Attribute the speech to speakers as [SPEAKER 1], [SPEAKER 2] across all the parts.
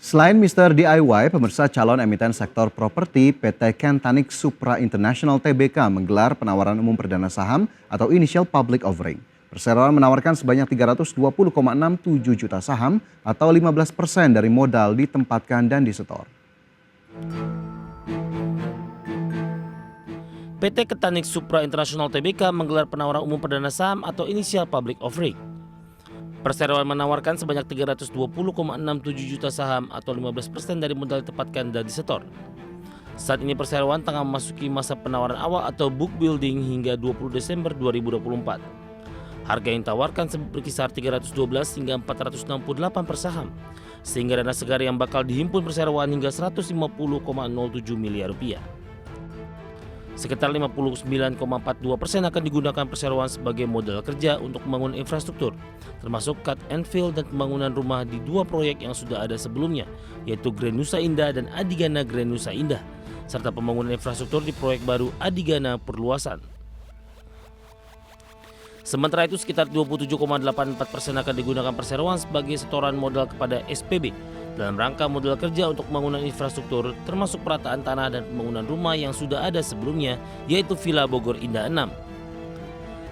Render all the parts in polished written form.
[SPEAKER 1] Selain Mr. DIY, pemirsa calon emiten sektor properti PT Kentanik Supra International Tbk menggelar penawaran umum perdana saham atau initial public offering. Perseroan menawarkan sebanyak 320,67 juta saham atau 15% dari modal ditempatkan dan disetor.
[SPEAKER 2] PT Kentanik Supra International Tbk menggelar penawaran umum perdana saham atau initial public offering. Perseroan menawarkan sebanyak 320,67 juta saham atau 15% dari modal ditempatkan dan disetor. Saat ini Perseroan tengah memasuki masa penawaran awal atau book building hingga 20 Desember 2024. Harga yang ditawarkan berkisar 312 hingga 468 per saham, sehingga dana segar yang bakal dihimpun Perseroan hingga 150,07 miliar rupiah. Sekitar 59,42% akan digunakan Perseroan sebagai modal kerja untuk membangun infrastruktur, termasuk cut and fill dan pembangunan rumah di dua proyek yang sudah ada sebelumnya, yaitu Grand Nusa Indah dan Adigana Grand Nusa Indah, serta pembangunan infrastruktur di proyek baru Adigana Perluasan. Sementara itu sekitar 27,84% akan digunakan Perseroan sebagai setoran modal kepada SPB dalam rangka modal kerja untuk pembangunan infrastruktur termasuk perataan tanah dan pembangunan rumah yang sudah ada sebelumnya, yaitu Villa Bogor Indah 6.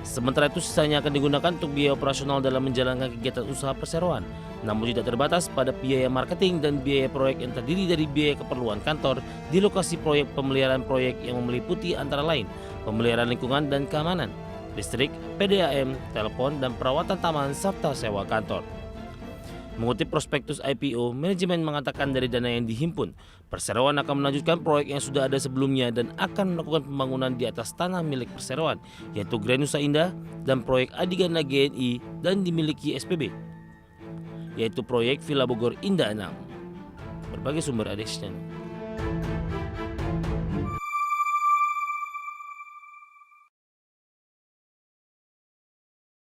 [SPEAKER 2] Sementara itu sisanya akan digunakan untuk biaya operasional dalam menjalankan kegiatan usaha Perseroan, namun tidak terbatas pada biaya marketing dan biaya proyek yang terdiri dari biaya keperluan kantor di lokasi proyek, pemeliharaan proyek yang meliputi antara lain pemeliharaan lingkungan dan keamanan, listrik, PDAM, telepon, dan perawatan taman serta sewa kantor. Mengutip prospektus IPO, manajemen mengatakan dari dana yang dihimpun, Perseroan akan melanjutkan proyek yang sudah ada sebelumnya dan akan melakukan pembangunan di atas tanah milik Perseroan, yaitu Grand Nusa Indah dan proyek Adigana GNI dan dimiliki SPB, yaitu proyek Villa Bogor Indah 6. Berbagai sumber ada di sini.